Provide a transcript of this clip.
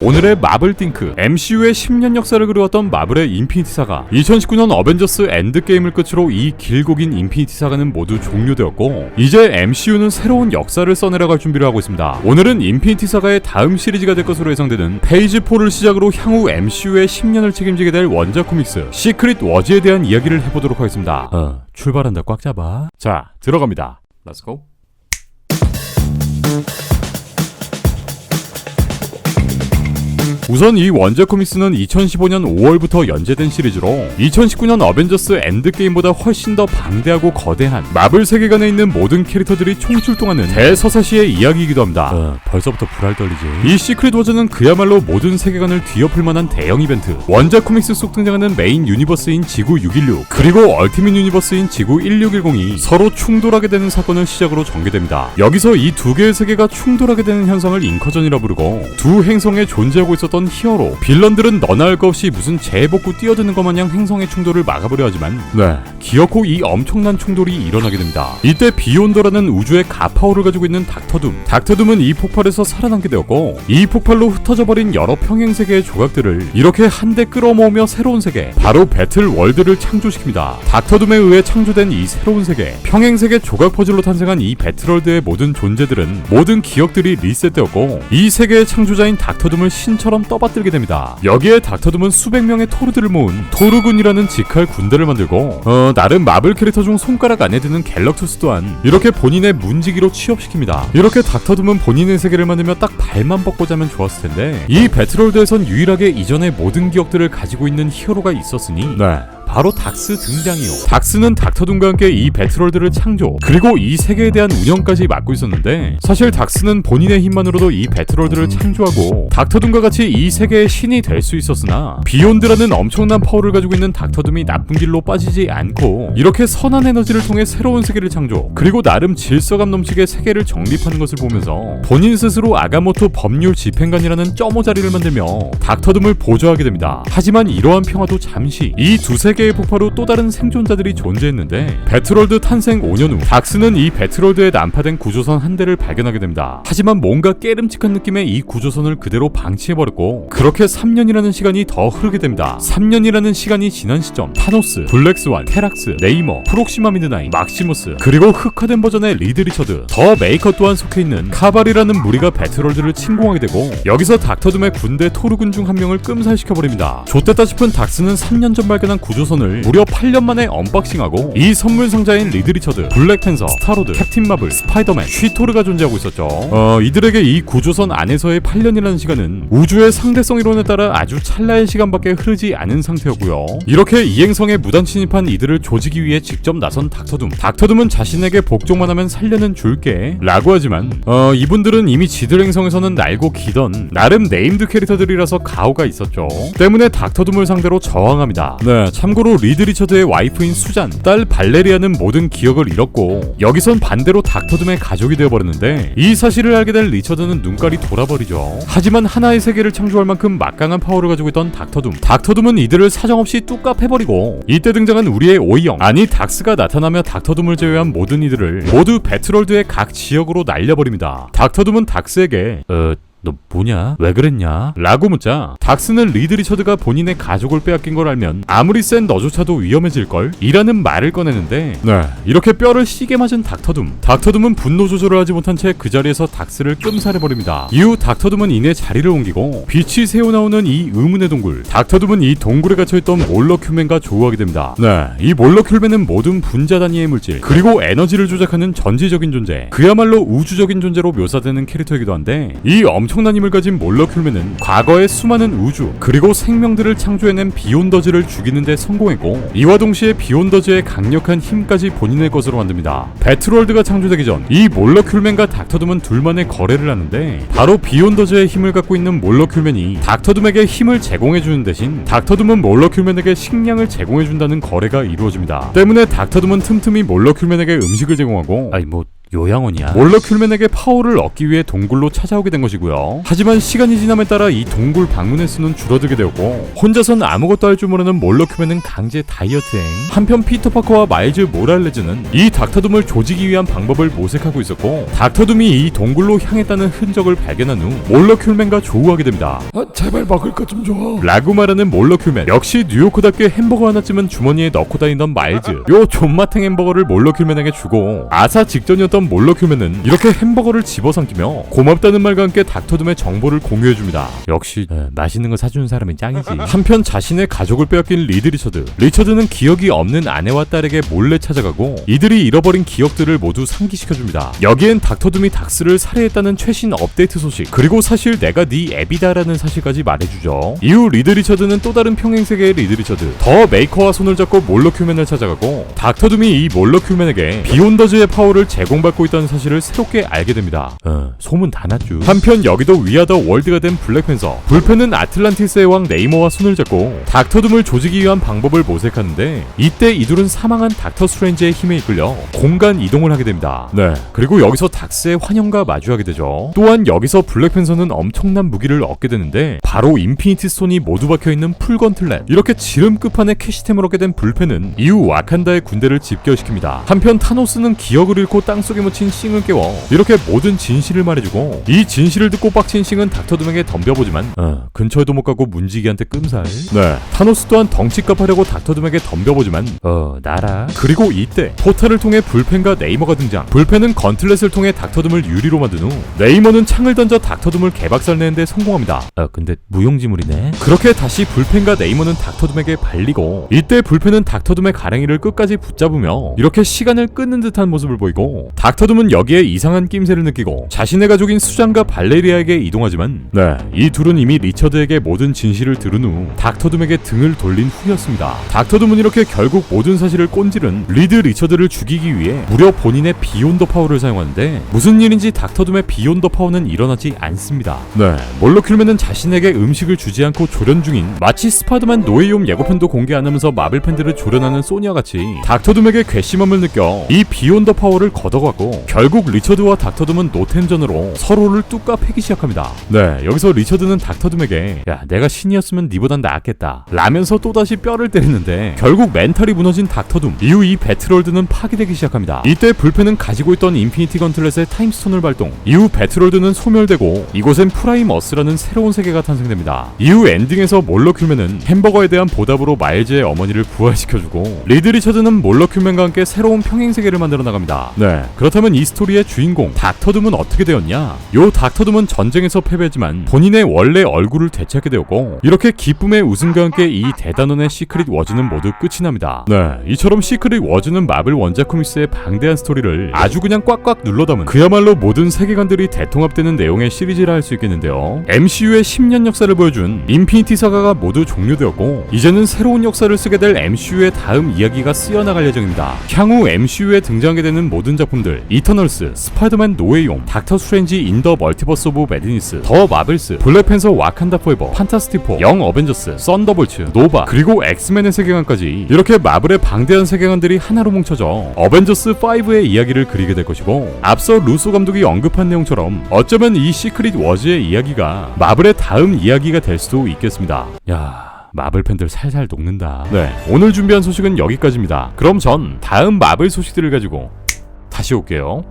오늘의 마블띵크, MCU의 10년 역사를 그려왔던 마블의 인피니티 사가, 2019년 어벤져스 엔드게임을 끝으로 이 길고 긴 인피니티 사가는 모두 종료되었고 이제 MCU는 새로운 역사를 써내려갈 준비를 하고 있습니다. 오늘은 인피니티 사가의 다음 시리즈가 될 것으로 예상되는 페이지 4를 시작으로 향후 MCU의 10년을 책임지게 될 원작 코믹스 시크릿 워즈에 대한 이야기를 해보도록 하겠습니다. 출발한다. 꽉 잡아. 자, 들어갑니다. Let's go. 우선 이 원작 코믹스는 2015년 5월부터 연재된 시리즈로 2019년 어벤져스 엔드게임보다 훨씬 더 방대하고 거대한 마블 세계관에 있는 모든 캐릭터들이 총출동하는 대서사시의 이야기이기도 합니다. 벌써부터 불알 떨리지. 이 시크릿 워즈는 그야말로 모든 세계관을 뒤엎을 만한 대형 이벤트. 원작 코믹스 속 등장하는 메인 유니버스인 지구 616 그리고 얼티밋 유니버스인 지구 1610이 서로 충돌하게 되는 사건을 시작으로 전개됩니다. 여기서 이 두 개의 세계가 충돌하게 되는 현상을 인커전이라 부르고 두 행성에 존재하고 있었던 히어로, 빌런들은 너나 할 것 없이 무슨 재복구 뛰어드는 것 마냥 행성의 충돌을 막아보려 하지만 기어코 이 엄청난 충돌이 일어나게 됩니다. 이때 비욘더라는 우주의 가파오를 가지고 있는 닥터둠은 이 폭발에서 살아남게 되었고 이 폭발로 흩어져버린 여러 평행세계의 조각들을 이렇게 한데 끌어모으며 새로운 세계, 바로 배틀 월드를 창조시킵니다. 닥터둠에 의해 창조된 이 새로운 세계, 평행세계 조각 퍼즐로 탄생한 이 배틀월드의 모든 존재들은 모든 기억들이 리셋되었고 이 세계의 창조자인 닥터둠을 신처럼 떠받들게 됩니다. 여기에 닥터둠은 수백 명의 토르들을 모은 토르군이라는 직할 군대를 만들고 나름 마블 캐릭터 중 손가락 안에 드는 갤럭투스 또한 이렇게 본인의 문지기로 취업시킵니다. 이렇게 닥터둠은 본인의 세계를 만들며 딱 발만 뻗고 자면 좋았을 텐데 이 배틀월드에선 유일하게 이전의 모든 기억들을 가지고 있는 히어로가 있었으니 바로 닥스 등장이요. 닥스는 닥터둠과 함께 이 배틀월드를 창조 그리고 이 세계에 대한 운영까지 맡고 있었는데 사실 닥스는 본인의 힘만으로도 이 배틀월드를 창조하고 닥터둠과 같이 이 세계의 신이 될 수 있었으나 비욘드라는 엄청난 파워를 가지고 있는 닥터둠이 나쁜 길로 빠지지 않고 이렇게 선한 에너지를 통해 새로운 세계를 창조 그리고 나름 질서감 넘치게 세계를 정립하는 것을 보면서 본인 스스로 아가모토 법률 집행관이라는 점오 자리를 만들며 닥터둠을 보조하게 됩니다. 하지만 이러한 평화도 잠시, 이 두 세계의 폭발 후 또 다른 생존자들이 존재했는데 배틀월드 탄생 5년 후 닥스는 이 배틀월드에 난파된 구조선 한 대를 발견하게 됩니다. 하지만 뭔가 깨름칙한 느낌의 이 구조선을 그대로 방치해버렸고 그렇게 3년이라는 시간이 더 흐르게 됩니다. 3년이라는 시간이 지난 시점 타노스, 블랙스완, 테락스, 네이머, 프록시마 미드나잇, 막시무스 그리고 흑화된 버전의 리드 리처드, 더 메이커 또한 속해있는 카발이라는 무리가 배틀월드를 침공하게 되고 여기서 닥터둠의 군대 토르군 중 한 명을 끔살시켜버립니다. 좆됐다 싶은 닥스는 3년 전 발견한 구조선을 무려 8년 만에 언박싱하고 이 선물 상자인 리드 리처드, 블랙팬서, 스타로드, 캡틴 마블, 스파이더맨, 쉬토르가 존재하고 있었죠. 이들에게 이 구조선 안에서의 8년이라는 시간은 우주의 상대성 이론에 따라 아주 찰나의 시간밖에 흐르지 않은 상태였고요. 이렇게 이 행성에 무단 침입한 이들을 조지기 위해 직접 나선 닥터둠은 자신에게 복종만 하면 살려는 줄게 라고 하지만 이분들은 이미 지들 행성에서는 날고 기던 나름 네임드 캐릭터들이라서 가오가 있었죠. 때문에 닥터둠을 상대로 저항합니다. 참고로 리드 리처드의 와이프인 수잔, 딸 발레리아는 모든 기억을 잃었고 여기선 반대로 닥터둠의 가족이 되어버렸는데 이 사실을 알게 된 리처드는 눈깔이 돌아버리죠. 하지만 하나의 세계를 창조할 만큼 막강한 파워를 가지고 있던 닥터둠은 이들을 사정없이 뚝갑 해버리고 이때 등장한 우리의 오이형, 아니 닥스가 나타나며 닥터둠을 제외한 모든 이들을 모두 배틀월드의 각 지역으로 날려버립니다. 닥터둠은 닥스에게 너 뭐냐? 왜 그랬냐? 라고 묻자 닥스는 리드 리처드가 본인의 가족을 빼앗긴 걸 알면 아무리 센 너조차도 위험해질걸? 이라는 말을 꺼내는데 이렇게 뼈를 시게 맞은 닥터둠은 분노 조절을 하지 못한 채 그 자리에서 닥스를 끔살해버립니다. 이후 닥터둠은 이내 자리를 옮기고 빛이 새어나오는 이 의문의 동굴, 닥터둠은 이 동굴에 갇혀있던 몰러큐맨과 조우하게 됩니다. 이 몰러큐맨은 모든 분자 단위의 물질 그리고 에너지를 조작하는 전지적인 존재, 그야말로 우주적인 존재로 묘사되는 캐릭터이기도 한데 이 엄청난 힘을 가진 몰러큐맨은 과거의 수많은 우주 그리고 생명들을 창조해낸 비욘더즈를 죽이는 데 성공했고 이와 동시에 비욘더즈의 강력한 힘까지 본인의 것으로 만듭니다. 배틀월드가 창조되기 전 이 몰러큐맨과 닥터둠은 둘만의 거래를 하는데 바로 비욘더즈의 힘을 갖고 있는 몰러큐맨이 닥터둠에게 힘을 제공해주는 대신 닥터둠은 몰러큐맨에게 식량을 제공해준다는 거래가 이루어집니다. 때문에 닥터둠은 틈틈이 몰러큐맨에게 음식을 제공하고 요양원이야. 몰러 큘맨에게 파워를 얻기 위해 동굴로 찾아오게 된 것이고요. 하지만 시간이 지남에 따라 이 동굴 방문의 수는 줄어들게 되었고 혼자선 아무것도 할 줄 모르는 몰러 큐맨은 강제 다이어트행. 한편 피터 파커와 마일즈 모랄레즈는 이 닥터둠을 조지기 위한 방법을 모색하고 있었고 닥터둠이 이 동굴로 향했다는 흔적을 발견한 후 몰러 큐맨과 조우하게 됩니다. 제발 먹을 것 좀 줘. 라고 말하는 몰러 큐맨. 역시 뉴요커답게 햄버거 하나쯤은 주머니에 넣고 다니던 마일즈. 요 존맛탱 햄버거를 몰러 큐맨에게 주고 아사 직전이었던 몰러 큐맨은 이렇게 햄버거를 집어삼키며 고맙다는 말과 함께 닥터둠의 정보를 공유해줍니다. 역시 맛있는 거 사주는 사람이 짱이지. 한편 자신의 가족을 빼앗긴 리드 리처드. 리처드는 기억이 없는 아내와 딸에게 몰래 찾아가고 이들이 잃어버린 기억들을 모두 상기시켜줍니다. 여기엔 닥터둠이 닥스를 살해했다는 최신 업데이트 소식, 그리고 사실 내가 네 애비다라는 사실까지 말해주죠. 이후 리드 리처드는 또 다른 평행세계의 리드 리처드 더 메이커와 손을 잡고 몰러 큐맨을 찾아가고 닥터둠이 이 몰러 큐맨에게 비욘더즈의 파워를 제공받고 있다는 사실을 새롭게 알게 됩니다. 소문 다 났죠. 한편 여기도 위아더 월드가 된 블랙팬서. 불펜은 아틀란티스의 왕 네이머와 손을 잡고 닥터둠을 조지기 위한 방법을 모색하는데 이때 이둘은 사망한 닥터 스트레인지의 힘에 이끌려 공간 이동을 하게 됩니다. 네, 그리고 여기서 닥스의 환영과 마주하게 되죠. 또한 여기서 블랙팬서는 엄청난 무기를 얻게 되는데 바로 인피니티 스톤이 모두 박혀있는 풀건틀렛. 이렇게 지름 끝판에 캐시템을 얻게 된 불펜은 이후 와칸다의 군대를 집결시킵니다. 한편 타노스는 기억을 잃고 땅속에 묻힌 싱을 깨워 이렇게 모든 진실을 말해주고 이 진실을 듣고 빡친 싱은 닥터둠에게 덤벼보지만 근처에도 못 가고 문지기한테 끔살. 네, 타노스 또한 덩치값 하려고 닥터둠에게 덤벼보지만 나라. 그리고 이때 포탈을 통해 불펜과 네이머가 등장. 불펜은 건틀렛을 통해 닥터둠을 유리로 만든 후 네이머는 창을 던져 닥터둠을 개박살내는데 성공합니다. 근데 무용지물이네. 그렇게 다시 불펜과 네이머는 닥터둠에게 발리고 이때 불펜은 닥터둠의 가랭이를 끝까지 붙잡으며 이렇게 시간을 끊는 듯한 모습을 보이고 닥터둠은 여기에 이상한 낌새를 느끼고 자신의 가족인 수장과 발레리아에게 이동하지만 이 둘은 이미 리처드에게 모든 진실을 들은 후 닥터둠에게 등을 돌린 후였습니다. 닥터둠은 이렇게 결국 모든 사실을 꼰지른 리드 리처드를 죽이기 위해 무려 본인의 비욘더 파워를 사용하는데 무슨 일인지 닥터둠의 비욘더 파워는 일어나지 않습니다. 몰러 큐맨은 자신에게 음식을 주지 않고 조련 중인 마치 스파이더맨 노웨이홈 예고편도 공개 안 하면서 마블 팬들을 조련하는 소니와 같이 닥터둠에게 괘씸함을 느껴 이 비욘더 파워를 걷어가고 결국 리처드와 닥터둠은 노템전으로 서로를 뚝까 패기 시작합니다. 여기서 리처드는 닥터둠에게 야 내가 신이었으면 니보단 나았겠다 라면서 또다시 뼈를 때리는데 결국 멘탈이 무너진 닥터둠. 이후 이 배틀월드는 파괴되기 시작합니다. 이때 불펜은 가지고 있던 인피니티 건틀렛의 타임스톤을 발동. 이후 배틀월드는 소멸되고 이곳엔 프라임어스라는 새로운 세계가 탄생됩니다. 이후 엔딩에서 몰러 큐맨은 햄버거에 대한 보답으로 마일즈의 어머니를 부활시켜주고 리드 리처드는 몰러 큐맨과 함께 새로운 평행세계를 만들어 나갑니다. 그렇다면 이 스토리의 주인공 닥터둠은 어떻게 되었냐? 요 닥터둠은 전쟁에서 패배했지만 본인의 원래 얼굴을 되찾게 되었고 이렇게 기쁨의 웃음과 함께 이 대단원의 시크릿 워즈는 모두 끝이 납니다. 이처럼 시크릿 워즈는 마블 원작 코믹스의 방대한 스토리를 아주 그냥 꽉꽉 눌러담은 그야말로 모든 세계관들이 대통합되는 내용의 시리즈라 할 수 있겠는데요. MCU의 10년 역사를 보여준 인피니티 사가가 모두 종료되었고 이제는 새로운 역사를 쓰게 될 MCU의 다음 이야기가 쓰여나갈 예정입니다. 향후 MCU에 등장하게 되는 모든 작품들 이터널스, 스파이더맨 노웨이홈, 닥터 스트레인지 인 더 멀티버스 오브 매드니스, 더 마블스, 블랙팬서 와칸다 포에버, 판타스틱 4, 영 어벤져스, 썬더볼츠, 노바, 그리고 엑스맨의 세계관까지 이렇게 마블의 방대한 세계관들이 하나로 뭉쳐져 어벤져스 5의 이야기를 그리게 될 것이고 앞서 루소 감독이 언급한 내용처럼 어쩌면 이 시크릿 워즈의 이야기가 마블의 다음 이야기가 될 수도 있겠습니다. 마블 팬들 살살 녹는다. 오늘 준비한 소식은 여기까지입니다. 그럼 전 다음 마블 소식들을 가지고 다시 올게요.